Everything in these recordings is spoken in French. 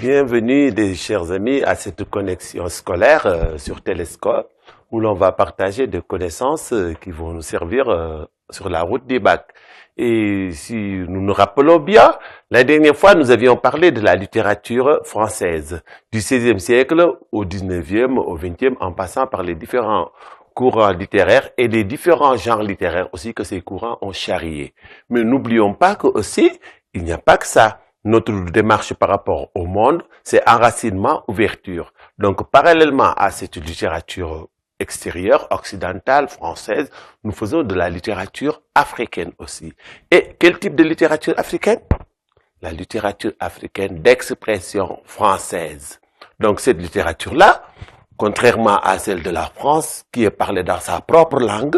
Bienvenue, des chers amis, à cette connexion scolaire sur Télescope, où l'on va partager des connaissances qui vont nous servir sur la route des bacs. Et si nous nous rappelons bien, la dernière fois, nous avions parlé de la littérature française, du XVIe siècle au XIXe, au XXe, en passant par les différents courants littéraires et les différents genres littéraires aussi que ces courants ont charriés. Mais n'oublions pas que aussi, il n'y a pas que ça. Notre démarche par rapport au monde, c'est enracinement, ouverture. Donc, parallèlement à cette littérature extérieure, occidentale, française, nous faisons de la littérature africaine aussi. Et quel type de littérature africaine? La littérature africaine d'expression française. Donc, cette littérature-là, contrairement à celle de la France, qui est parlée dans sa propre langue,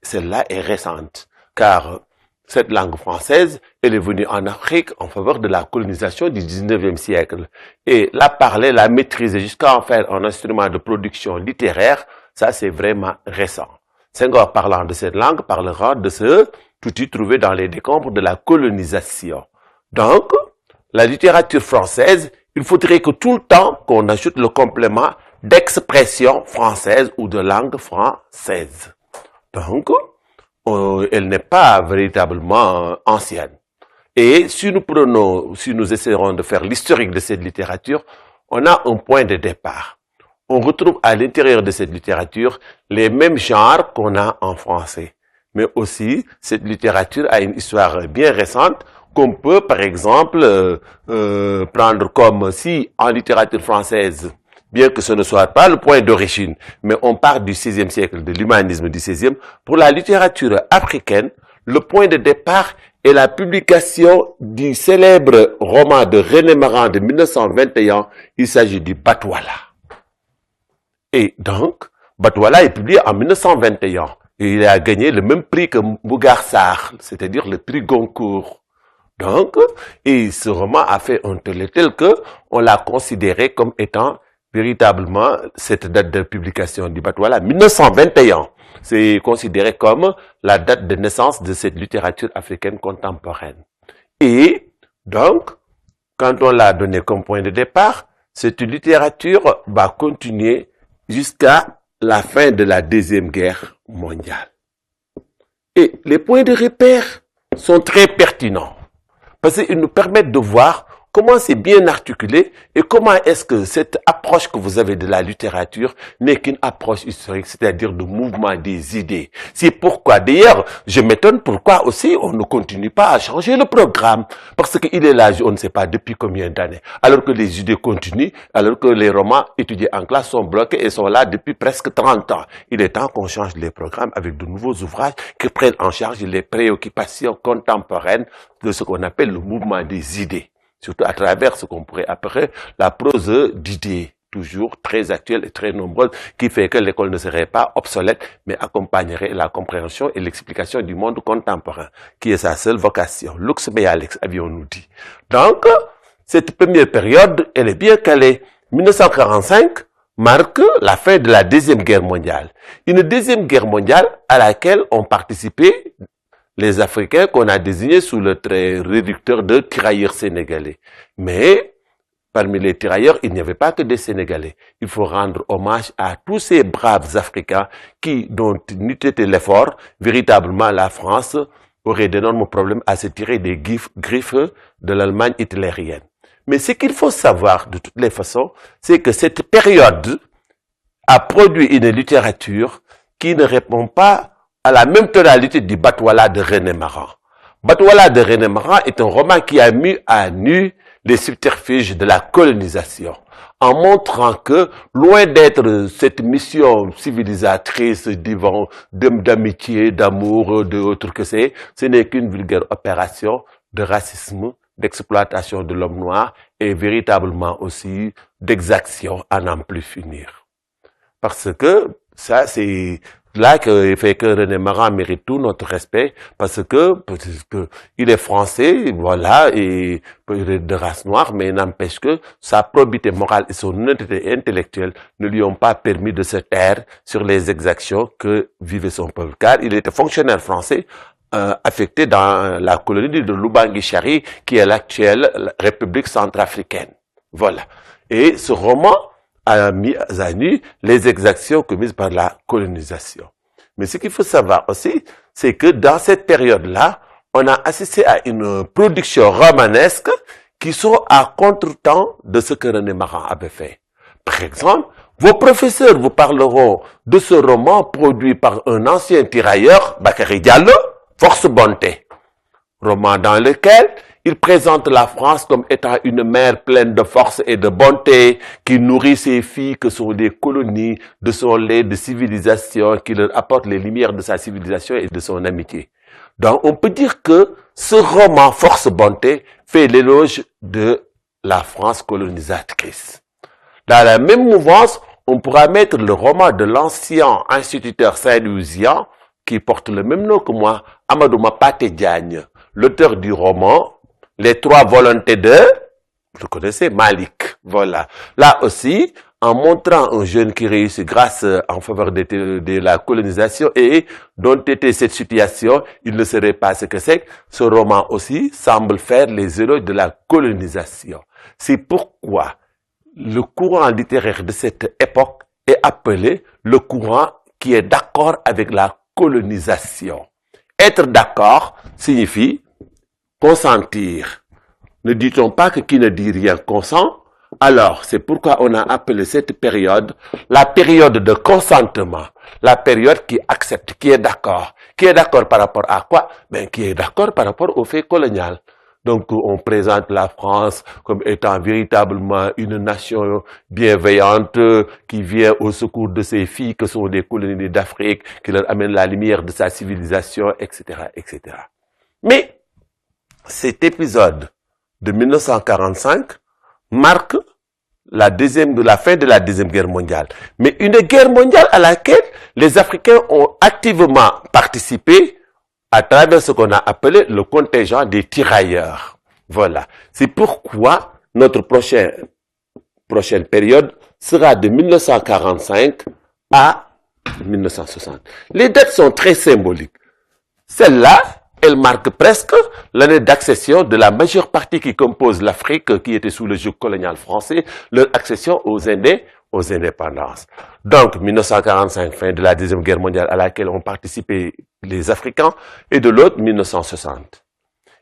celle-là est récente. Car cette langue française, elle est venue en Afrique en faveur de la colonisation du 19e siècle. Et la parler, la maîtriser jusqu'à en faire un instrument de production littéraire, ça c'est vraiment récent. Senghor, parlant de cette langue, parlera de ce outil trouvé dans les décombres de la colonisation. Donc, la littérature française, il faudrait que tout le temps qu'on ajoute le complément d'expression française ou de langue française. Donc, elle n'est pas véritablement ancienne. Et si nous essaierons de faire l'historique de cette littérature, on a un point de départ. On retrouve à l'intérieur de cette littérature les mêmes genres qu'on a en français. Mais aussi, cette littérature a une histoire bien récente qu'on peut, par exemple, prendre comme si en littérature française, bien que ce ne soit pas le point d'origine, mais on part du XVIe siècle, de l'humanisme du XVIe, pour la littérature africaine, le point de départ est la publication du célèbre roman de René Maran de 1921, il s'agit du Batouala. Et donc, Batouala est publié en 1921, et il a gagné le même prix que Mbougar Sarr, c'est-à-dire le prix Goncourt. Donc, et ce roman a fait un tel que on l'a considéré comme étant véritablement cette date de publication du Batouala, 1921, c'est considéré comme la date de naissance de cette littérature africaine contemporaine. Et donc, quand on l'a donné comme point de départ, cette littérature va continuer jusqu'à la fin de la Deuxième Guerre mondiale. Et les points de repère sont très pertinents, parce qu'ils nous permettent de voir comment c'est bien articulé et comment est-ce que cette approche que vous avez de la littérature n'est qu'une approche historique, c'est-à-dire de mouvement des idées. C'est pourquoi, d'ailleurs, je m'étonne pourquoi aussi on ne continue pas à changer le programme, parce qu'il est là, on ne sait pas depuis combien d'années, alors que les idées continuent, alors que les romans étudiés en classe sont bloqués et sont là depuis presque 30 ans. Il est temps qu'on change les programmes avec de nouveaux ouvrages qui prennent en charge les préoccupations contemporaines de ce qu'on appelle le mouvement des idées. Surtout à travers ce qu'on pourrait appeler la prose d'idées, toujours très actuelle et très nombreuse, qui fait que l'école ne serait pas obsolète, mais accompagnerait la compréhension et l'explication du monde contemporain, qui est sa seule vocation. Lux mea lex, avions-nous dit. Donc, cette première période, elle est bien calée. 1945 marque la fin de la Deuxième Guerre mondiale. Une Deuxième Guerre mondiale à laquelle ont participé les Africains qu'on a désignés sous le trait réducteur de tirailleurs sénégalais. Mais, parmi les tirailleurs, il n'y avait pas que des Sénégalais. Il faut rendre hommage à tous ces braves Africains qui, dont n'eût été l'effort, véritablement la France aurait d'énormes problèmes à se tirer des griffes de l'Allemagne hitlérienne. Mais ce qu'il faut savoir de toutes les façons, c'est que cette période a produit une littérature qui ne répond pas à la même tonalité du Batouala de René Maran. Batouala de René Maran est un roman qui a mis à nu les subterfuges de la colonisation, en montrant que, loin d'être cette mission civilisatrice d'amitié, d'amour, d'autre que ce n'est qu'une vulgaire opération de racisme, d'exploitation de l'homme noir et véritablement aussi d'exaction à n'en plus finir. Parce que ça, c'est là que fait que René Maran mérite tout notre respect, parce que il est français, voilà, et de race noire, mais n'empêche que sa probité morale et son honnêteté intellectuelle ne lui ont pas permis de se taire sur les exactions que vivait son peuple, car il était fonctionnaire français, affecté dans la colonie de Lubangui-Chari, qui est l'actuelle République centrafricaine. Voilà. Et ce roman a mis à nu les exactions commises par la colonisation. Mais ce qu'il faut savoir aussi, c'est que dans cette période-là, on a assisté à une production romanesque qui sont à contre-temps de ce que René Maran avait fait. Par exemple, vos professeurs vous parleront de ce roman produit par un ancien tirailleur, Bakary Diallo, Force Bonté. Roman dans lequel il présente la France comme étant une mère pleine de force et de bonté, qui nourrit ses filles que sont des colonies de son lait de civilisation, qui leur apporte les lumières de sa civilisation et de son amitié. Donc on peut dire que ce roman Force Bonté fait l'éloge de la France colonisatrice. Dans la même mouvance, on pourra mettre le roman de l'ancien instituteur saint-louisien qui porte le même nom que moi, Amadou Mapate Diagne, l'auteur du roman Les trois volontés de, vous le connaissez, Malik. Voilà. Là aussi, en montrant un jeune qui réussit grâce en faveur de la colonisation et dont était cette situation, il ne serait pas ce que c'est. Ce roman aussi semble faire les éloges de la colonisation. C'est pourquoi le courant littéraire de cette époque est appelé le courant qui est d'accord avec la colonisation. Être d'accord signifie consentir. Ne dit-on pas que qui ne dit rien consent? Alors, c'est pourquoi on a appelé cette période la période de consentement, la période qui accepte, qui est d'accord. Qui est d'accord par rapport à quoi? Ben, qui est d'accord par rapport au fait colonial. Donc, on présente la France comme étant véritablement une nation bienveillante qui vient au secours de ses filles que sont des colonies d'Afrique, qui leur amène la lumière de sa civilisation, etc., etc. Mais, cet épisode de 1945 marque la fin de la Deuxième Guerre mondiale. Mais une guerre mondiale à laquelle les Africains ont activement participé à travers ce qu'on a appelé le contingent des tirailleurs. Voilà. C'est pourquoi notre prochaine période sera de 1945 à 1960. Les dates sont très symboliques. Celle-là, elle marque presque l'année d'accession de la majeure partie qui compose l'Afrique, qui était sous le joug colonial français, leur accession aux indépendances. Donc, 1945, fin de la Deuxième Guerre mondiale à laquelle ont participé les Africains, et de l'autre, 1960.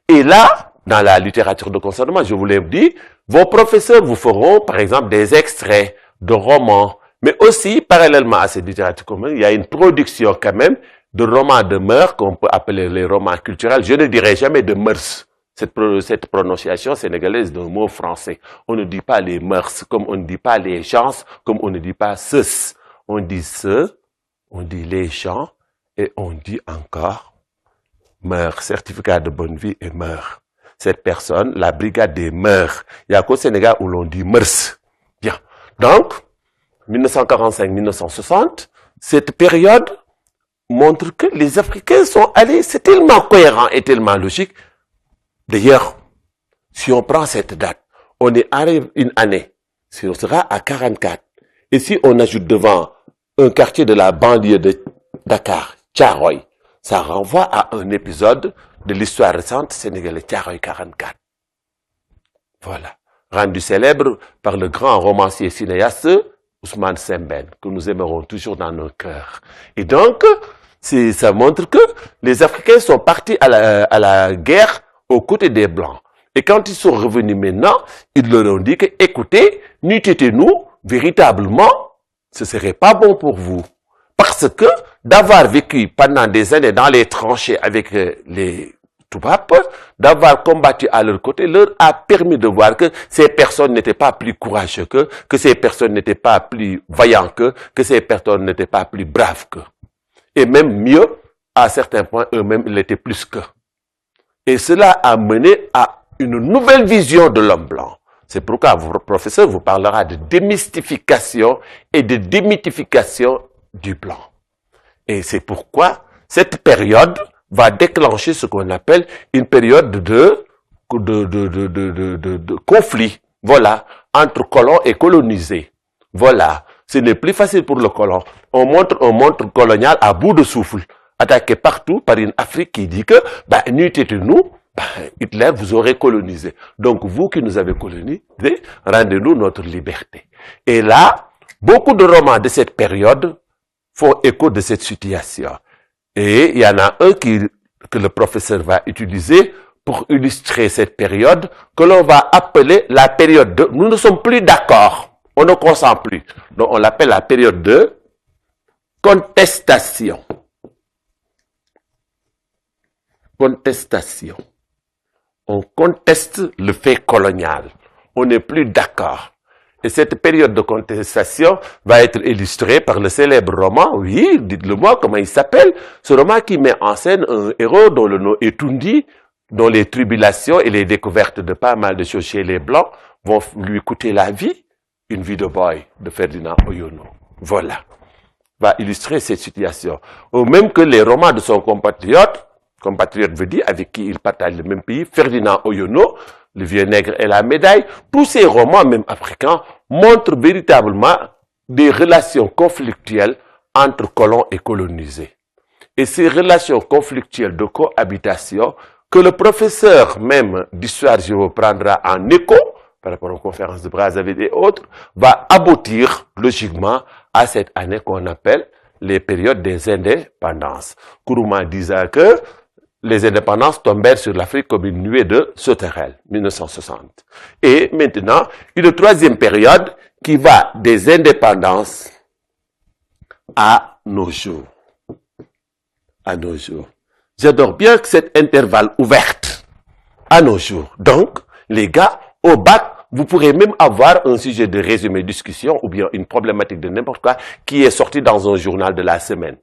Et là, dans la littérature de concernement, je vous l'ai dit, vos professeurs vous feront, par exemple, des extraits de romans, mais aussi, parallèlement à cette littérature commune, il y a une production quand même de romans de mœurs qu'on peut appeler les romans culturels. Je ne dirais jamais de mœurs. Cette prononciation sénégalaise d'un mot français. On ne dit pas les mœurs, comme on ne dit pas les chances, comme on ne dit pas ce. On dit ce, on dit les gens, et on dit encore mœurs, certificat de bonne vie et mœurs. Cette personne, la brigade des mœurs. Il n'y a qu'au Sénégal où l'on dit mœurs. Bien. Donc, 1945-1960, cette période montre que les Africains sont allés, c'est tellement cohérent et tellement logique. D'ailleurs, si on prend cette date, on est arrivé une année, si on sera à 44. Et si on ajoute devant un quartier de la banlieue de Dakar, Thiaroye, ça renvoie à un épisode de l'histoire récente sénégalaise, Thiaroye 44. Voilà. Rendu célèbre par le grand romancier cinéaste Ousmane Sembène, que nous aimerons toujours dans nos cœurs. Et donc, ça montre que les Africains sont partis à la guerre aux côtés des Blancs. Et quand ils sont revenus maintenant, ils leur ont dit que, écoutez, n'eût été nous, véritablement, ce serait pas bon pour vous. Parce que d'avoir vécu pendant des années dans les tranchées avec les Toubab, d'avoir combattu à leur côté, leur a permis de voir que ces personnes n'étaient pas plus courageux que ces personnes n'étaient pas plus vaillants que ces personnes n'étaient pas plus braves qu'eux. Et même mieux, à certains points, eux-mêmes, ils étaient plus qu'eux. Et cela a mené à une nouvelle vision de l'homme blanc. C'est pourquoi votre professeur vous parlera de démystification et de démythification du blanc. Et c'est pourquoi cette période va déclencher ce qu'on appelle une période de conflit. Voilà. Entre colons et colonisés. Voilà. Ce n'est plus facile pour le colon. On montre un monde colonial à bout de souffle, attaqué partout par une Afrique qui dit que, n'eût été nous, Hitler vous aurait colonisé. Donc vous qui nous avez colonisés, rendez-nous notre liberté. Et là, beaucoup de romans de cette période font écho de cette situation. Et il y en a un que le professeur va utiliser pour illustrer cette période, que l'on va appeler la période de... Nous ne sommes plus d'accord, on ne consent plus. Donc on l'appelle la période de contestation. Contestation. On conteste le fait colonial. On n'est plus d'accord. Et cette période de contestation va être illustrée par le célèbre roman, oui, dites-le-moi comment il s'appelle, ce roman qui met en scène un héros dont le nom est Tundi, dont les tribulations et les découvertes de pas mal de choses chez les Blancs vont lui coûter la vie, Une vie de boy de Ferdinand Oyono. Voilà, va illustrer cette situation. Au même que les romans de son compatriote veut dire avec qui il partage le même pays, Ferdinand Oyono, Le Vieux Nègre et la Médaille, tous ces romans, même africains, montrent véritablement des relations conflictuelles entre colons et colonisés. Et ces relations conflictuelles de cohabitation, que le professeur même d'histoire géo prendra en écho, par rapport aux conférences de Brazzaville et autres, va aboutir logiquement à cette année qu'on appelle les périodes des indépendances. Kourouma disait que les indépendances tombèrent sur l'Afrique comme une nuée de sauterelles, 1960. Et maintenant, une troisième période qui va des indépendances à nos jours. À nos jours. J'adore bien cet intervalle ouvert à nos jours. Donc, les gars, au bac, vous pourrez même avoir un sujet de résumé discussion ou bien une problématique de n'importe quoi qui est sorti dans un journal de la semaine.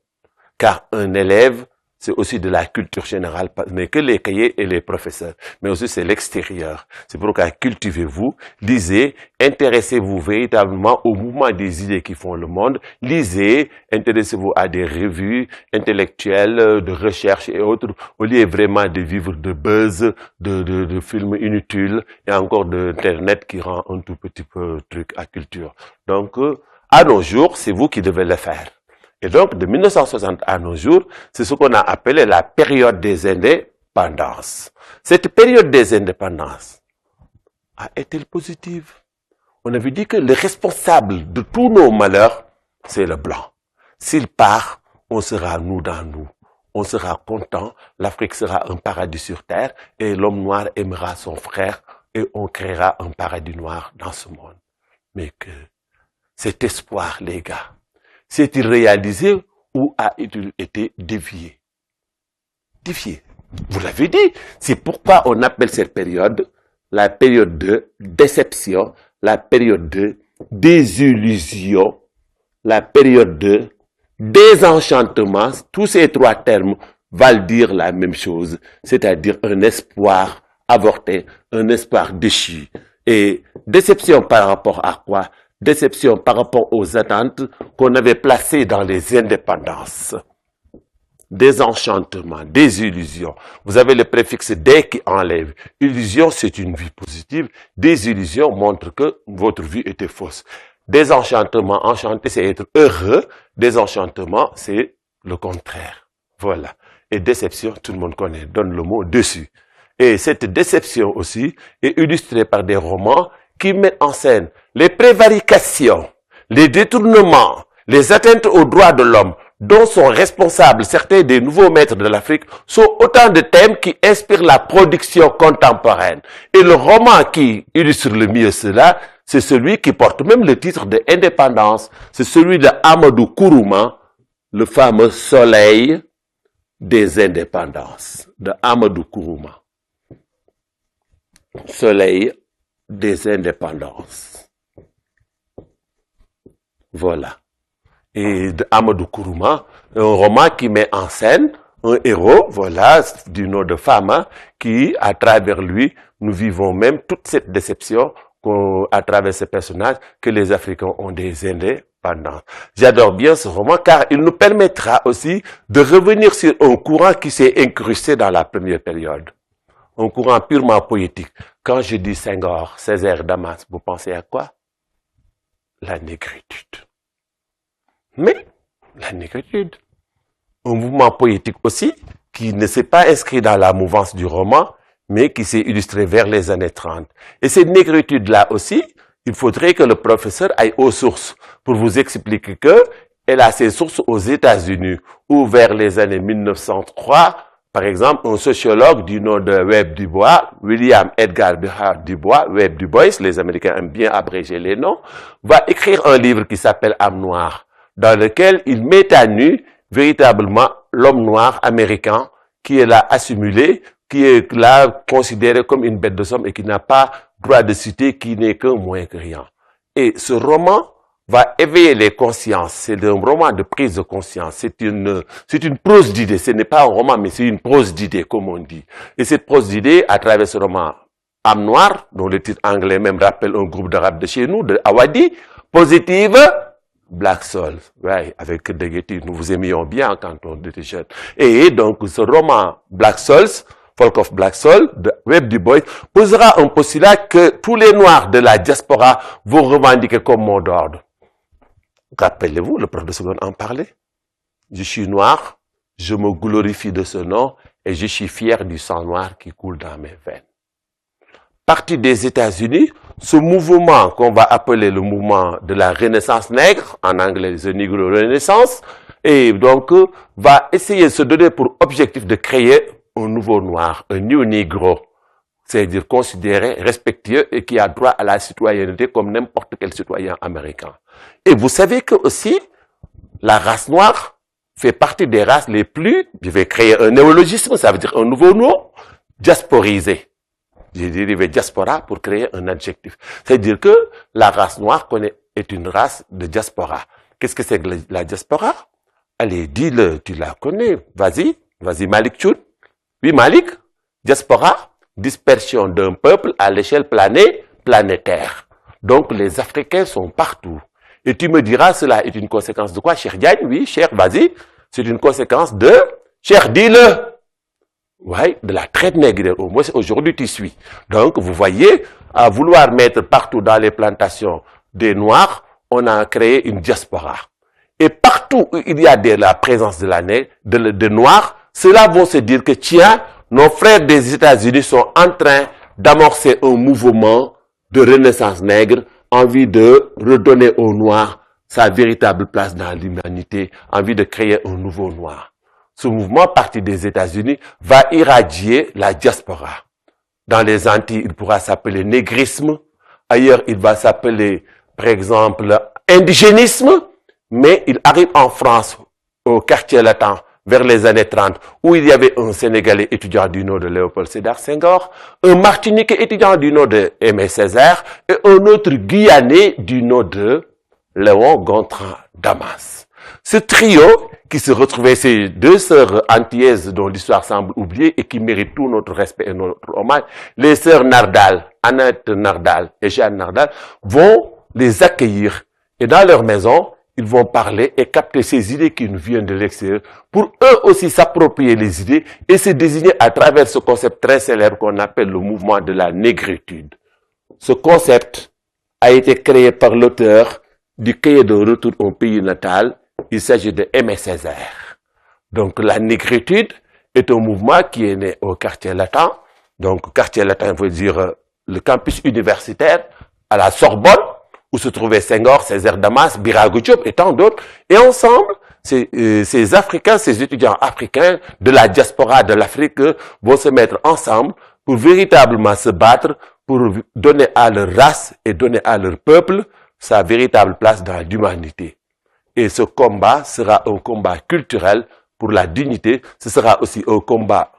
Car un élève, c'est aussi de la culture générale, mais que les cahiers et les professeurs. Mais aussi c'est l'extérieur. C'est pourquoi cultivez-vous, lisez, intéressez-vous véritablement au mouvement des idées qui font le monde. Lisez, intéressez-vous à des revues intellectuelles, de recherche et autres, au lieu vraiment de vivre de buzz, de films inutiles et encore d'internet qui rend un tout petit peu truc à culture. Donc, à nos jours, c'est vous qui devez le faire. Et donc, de 1960 à nos jours, c'est ce qu'on a appelé la période des indépendances. Cette période des indépendances a été positive. On avait dit que le responsable de tous nos malheurs, c'est le blanc. S'il part, on sera nous dans nous. On sera content, l'Afrique sera un paradis sur terre et l'homme noir aimera son frère et on créera un paradis noir dans ce monde. Mais que cet espoir, les gars, s'est-il réalisé ou a-t-il été dévié? Dévié. Vous l'avez dit. C'est pourquoi on appelle cette période la période de déception, la période de désillusion, la période de désenchantement. Tous ces trois termes valent dire la même chose, c'est-à-dire un espoir avorté, un espoir déchu. Et déception par rapport à quoi? Déception par rapport aux attentes qu'on avait placées dans les indépendances. Désenchantement, désillusion. Vous avez le préfixe dé qui enlève. Illusion, c'est une vie positive. Désillusion montre que votre vie était fausse. Désenchantement, enchanté, c'est être heureux. Désenchantement, c'est le contraire. Voilà. Et déception, tout le monde connaît, donne le mot dessus. Et cette déception aussi est illustrée par des romans qui mettent en scène les prévarications, les détournements, les atteintes aux droits de l'homme dont sont responsables certains des nouveaux maîtres de l'Afrique sont autant de thèmes qui inspirent la production contemporaine. Et le roman qui illustre le mieux cela, c'est celui qui porte même le titre de Indépendance. C'est celui de Amadou Kourouma, le fameux Soleil des indépendances, de Amadou Kourouma. Soleil des indépendances. Voilà. Et de Amadou Kourouma, un roman qui met en scène un héros, voilà, du nom de Fama, qui, à travers lui, nous vivons même toute cette déception à travers ce personnage que les Africains ont des indépendants. J'adore bien ce roman car il nous permettra aussi de revenir sur un courant qui s'est incrusté dans la première période. Un courant purement poétique. Quand je dis Senghor, Césaire, Damas, vous pensez à quoi? La négritude. Mais, la négritude, un mouvement poétique aussi, qui ne s'est pas inscrit dans la mouvance du roman, mais qui s'est illustrée vers les années 30. Et cette négritude-là aussi, il faudrait que le professeur aille aux sources pour vous expliquer que elle a ses sources aux États-Unis, où vers les années 1903, par exemple, un sociologue du nom de Webb Du Bois, William Edgar Bernard Du Bois, Webb Du Bois, les Américains aiment bien abréger les noms, va écrire un livre qui s'appelle Âme noire, dans lequel il met à nu véritablement l'homme noir américain qui est là assimilé, qui est là considéré comme une bête de somme et qui n'a pas droit de citer, qui n'est que moins que rien. Et ce roman va éveiller les consciences. C'est un roman de prise de conscience. C'est une prose d'idées. Ce n'est pas un roman, mais c'est une prose d'idées, comme on dit. Et cette prose d'idées, à travers ce roman Âme noire, dont le titre anglais même rappelle un groupe d'arabes de chez nous, de Awadi, positive, Black Soul. Ouais, avec Degueti, nous vous aimions bien quand on était jeunes. Et donc, ce roman Black Souls, Folk of Black Soul, de Webb Du Bois, posera un postulat que tous les Noirs de la diaspora vont revendiquer comme mot d'ordre. Rappelez-vous, le prof de seconde en parlait. Je suis noir, je me glorifie de ce nom et je suis fier du sang noir qui coule dans mes veines. Parti des États-Unis, ce mouvement qu'on va appeler le mouvement de la Renaissance nègre, en anglais The Negro Renaissance, et donc va essayer de se donner pour objectif de créer un nouveau noir, un new negro, c'est-à-dire considéré, respectueux et qui a droit à la citoyenneté comme n'importe quel citoyen américain. Et vous savez que aussi, la race noire fait partie des races les plus, je vais créer un néologisme, ça veut dire un nouveau nom, diasporisé. J'ai dérivé diaspora pour créer un adjectif. C'est-à-dire que la race noire est une race de diaspora. Qu'est-ce que c'est que la diaspora? Allez, dis-le, tu la connais. Vas-y Malik Choud. Oui, Malik, diaspora, dispersion d'un peuple à l'échelle planétaire. Donc, les Africains sont partout. Et tu me diras, cela est une conséquence de quoi, Cheikh Diagne? Oui, Cheikh, vas-y. C'est une conséquence de, Cheikh, dis-le. Ouais, de la traite négrière. Au moins, aujourd'hui, tu suis. Donc, vous voyez, à vouloir mettre partout dans les plantations des Noirs, on a créé une diaspora. Et partout où il y a la présence de Noirs, ceux-là vont se dire que, tiens, nos frères des États-Unis sont en train d'amorcer un mouvement de renaissance nègre, envie de redonner aux Noirs sa véritable place dans l'humanité, envie de créer un nouveau Noir. Ce mouvement, parti des États-Unis, va irradier la diaspora. Dans les Antilles, il pourra s'appeler négrisme. Ailleurs, il va s'appeler, par exemple, indigénisme. Mais il arrive en France, au quartier latin, vers les années 30, où il y avait un Sénégalais étudiant du nom de Léopold Sédar Senghor, un Martiniquais étudiant du nom de Aimé Césaire, et un autre Guyanais du nom de Léon Gontran Damas. Ce trio, qui se retrouvait, ces deux sœurs antillaises dont l'histoire semble oubliée et qui méritent tout notre respect et notre hommage, les sœurs Nardal, Annette Nardal et Jeanne Nardal, vont les accueillir. Et dans leur maison, ils vont parler et capter ces idées qui nous viennent de l'extérieur pour eux aussi s'approprier les idées et se désigner à travers ce concept très célèbre qu'on appelle le mouvement de la négritude. Ce concept a été créé par l'auteur du cahier de retour au pays natal. Il s'agit de Aimé Césaire. Donc la négritude est un mouvement qui est né au quartier latin. Donc quartier latin veut dire le campus universitaire à la Sorbonne, où se trouvaient Senghor, Césaire Damas, Birago Diop et tant d'autres. Et ensemble, ces Africains, ces étudiants africains de la diaspora de l'Afrique vont se mettre ensemble pour véritablement se battre, pour donner à leur race et donner à leur peuple sa véritable place dans l'humanité. Et ce combat sera un combat culturel pour la dignité, ce sera aussi un combat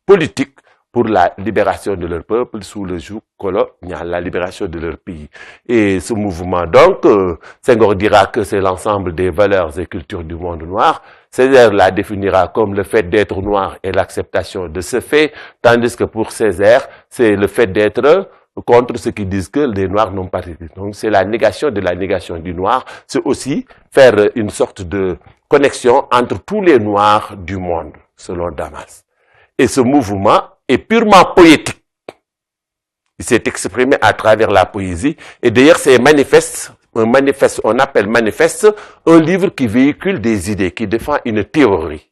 politique pour la libération de leur peuple sous le joug colonial, la libération de leur pays. Et ce mouvement, donc, Senghor dira que c'est l'ensemble des valeurs et cultures du monde noir. Césaire la définira comme le fait d'être noir et l'acceptation de ce fait, tandis que pour Césaire, c'est le fait d'être contre ceux qui disent que les Noirs n'ont pas été. Donc, c'est la négation de la négation du Noir. C'est aussi faire une sorte de connexion entre tous les Noirs du monde, selon Damas. Et ce mouvement est purement poétique. Il s'est exprimé à travers la poésie. Et d'ailleurs, c'est un manifeste, on appelle manifeste, un livre qui véhicule des idées, qui défend une théorie.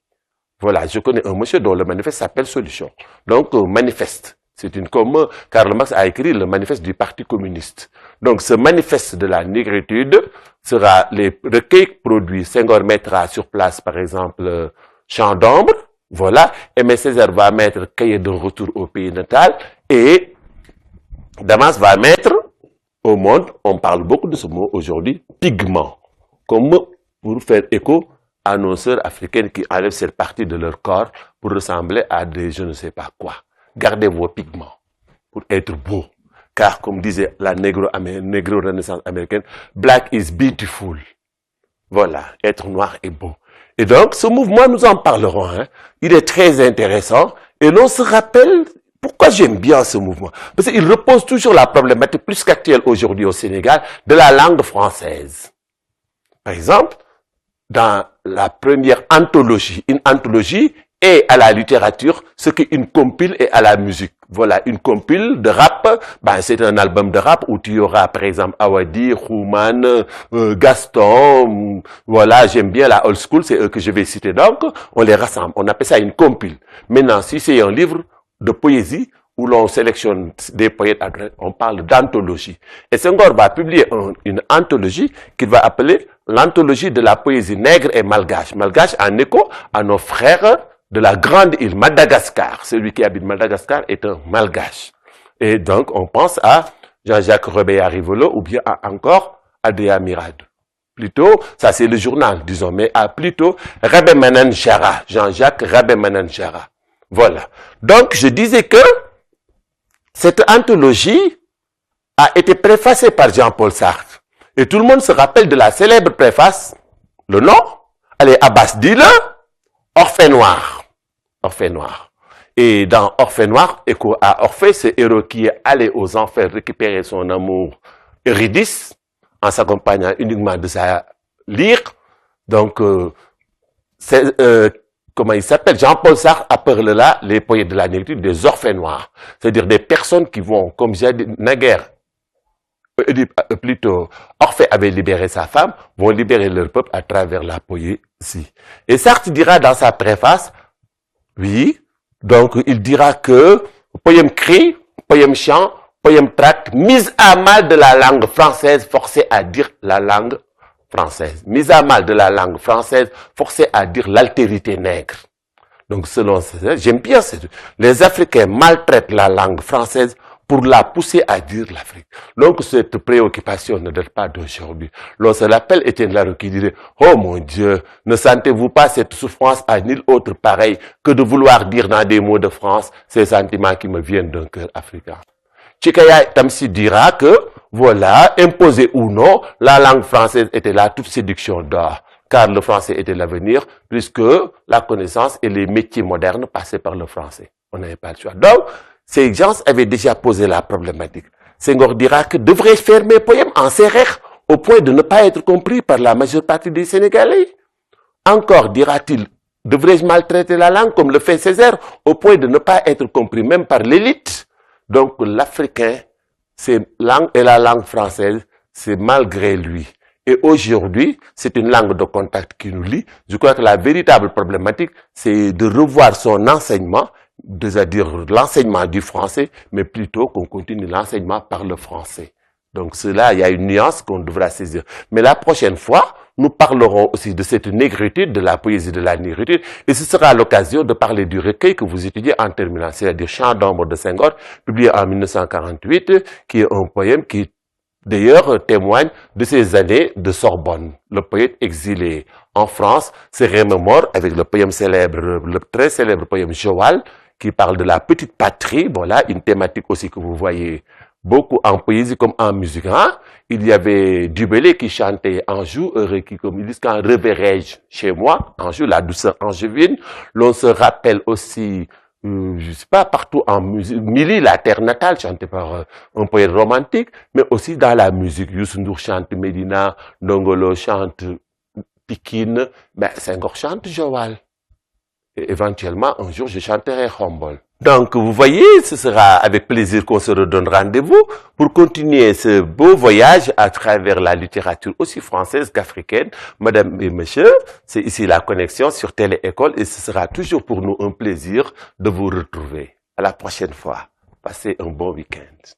Voilà, je connais un monsieur dont le manifeste s'appelle Solution. Donc, manifeste. C'est une comme Karl Marx a écrit le manifeste du Parti communiste. Donc, ce manifeste de la négritude sera les recueils produits. Senghor mettra sur place, par exemple, Chant d'ombre, voilà. Aimé Césaire va mettre Cahier de retour au pays natal et Damas va mettre au monde, on parle beaucoup de ce mot aujourd'hui, pigment, comme pour faire écho à nos sœurs africaines qui enlèvent cette partie de leur corps pour ressembler à des je ne sais pas quoi. Gardez vos pigments pour être beau. Car comme disait la négro-renaissance américaine, black is beautiful. Voilà, être noir est beau. Et donc, ce mouvement, nous en parlerons. Hein. Il est très intéressant. Et l'on se rappelle, pourquoi j'aime bien ce mouvement? Parce qu'il repose toujours la problématique plus qu'actuelle aujourd'hui au Sénégal de la langue française. Par exemple, dans la première anthologie, une anthologie est à la littérature ce qu'une compile est à la musique. Voilà, une compile de rap, ben c'est un album de rap où tu auras par exemple Awadi, Rouman, Gaston, voilà, j'aime bien la old school, c'est eux que je vais citer. Donc, on les rassemble, on appelle ça une compile. Maintenant, si c'est un livre de poésie où l'on sélectionne des poètes, on parle d'anthologie. Et Senghor va publier une anthologie qu'il va appeler l'anthologie de la poésie nègre et malgache. Malgache en écho à nos frères de la grande île Madagascar. Celui qui habite Madagascar est un malgache. Et donc, on pense à Jean-Jacques Robéa-Rivolo ou bien encore Adéa Mirade. Plutôt, ça c'est le journal, disons, mais à plutôt Rabé Manan Chara, Jean-Jacques Rabé Manan Chara. Voilà. Donc, je disais que cette anthologie a été préfacée par Jean-Paul Sartre. Et tout le monde se rappelle de la célèbre préface. Le nom? Allez, Abbas, dis-le. Orphée noir. Orphée noir. Et dans Orphée noir, écho à Orphée, ce héros qui est allé aux enfers récupérer son amour Eurydice, en s'accompagnant uniquement de sa lyre. Donc, comment il s'appelle? Jean-Paul Sartre appelle là les poètes de la négritude des orphées noirs. C'est-à-dire des personnes qui vont, comme j'ai dit, naguère, plutôt, Orphée avait libéré sa femme, vont libérer leur peuple à travers la poésie. Et Sartre dira dans sa préface, oui, donc il dira que poème cri, poème chant, poème tract, mise à mal de la langue française, forcé à dire la langue française. Mise à mal de la langue française, forcé à dire l'altérité nègre. Donc selon ça, j'aime bien les Africains maltraitent la langue française pour la pousser à dire l'Afrique. Donc cette préoccupation ne date pas d'aujourd'hui. L'on se l'appelle Étienne Larue qui dirait « Oh mon Dieu, ne sentez-vous pas cette souffrance à nul autre pareil que de vouloir dire dans des mots de France ces sentiments qui me viennent d'un cœur africain ?» Tchikaya Tamsi dira que, voilà, imposé ou non, la langue française était là, toute séduction d'or, car le français était l'avenir, puisque la connaissance et les métiers modernes passaient par le français. On n'avait pas le choix. Donc, ces gens avaient déjà posé la problématique. Senghor dira que devrais-je faire mes poèmes en sérère au point de ne pas être compris par la majeure partie des Sénégalais? Encore, dira-t-il, devrais-je maltraiter la langue comme le fait Césaire au point de ne pas être compris même par l'élite? Donc, l'Africain, c'est langue et la langue française, c'est malgré lui. Et aujourd'hui, c'est une langue de contact qui nous lie. Je crois que la véritable problématique, c'est de revoir son enseignement, c'est-à-dire l'enseignement du français, mais plutôt qu'on continue l'enseignement par le français. Donc cela, il y a une nuance qu'on devra saisir. Mais la prochaine fois, nous parlerons aussi de cette négritude, de la poésie de la négritude, et ce sera l'occasion de parler du recueil que vous étudiez en terminale, c'est-à-dire Chant d'ombre de Senghor, publié en 1948, qui est un poème qui d'ailleurs témoigne de ces années de Sorbonne. Le poète exilé en France se remémore avec le poème célèbre, le très célèbre poème Joal, qui parle de la petite patrie, voilà, une thématique aussi que vous voyez beaucoup en poésie comme en musique. Hein? Il y avait Dubélé qui chantait Anjou, heureux qui, comme ils disent, quand reverrai-je chez moi, Anjou, la douceur angevine. L'on se rappelle aussi, je sais pas, partout en musique, Mili, la terre natale, chantée par un poète romantique, mais aussi dans la musique. Youssou N'Dour chante Médina, Ndongolo chante Pikine, ben Senghor chante Joal. Et éventuellement, un jour, je chanterai Khombol. Donc, vous voyez, ce sera avec plaisir qu'on se redonne rendez-vous pour continuer ce beau voyage à travers la littérature aussi française qu'africaine. Madame et messieurs, c'est ici la connexion sur Télé École et ce sera toujours pour nous un plaisir de vous retrouver. À la prochaine fois. Passez un bon week-end.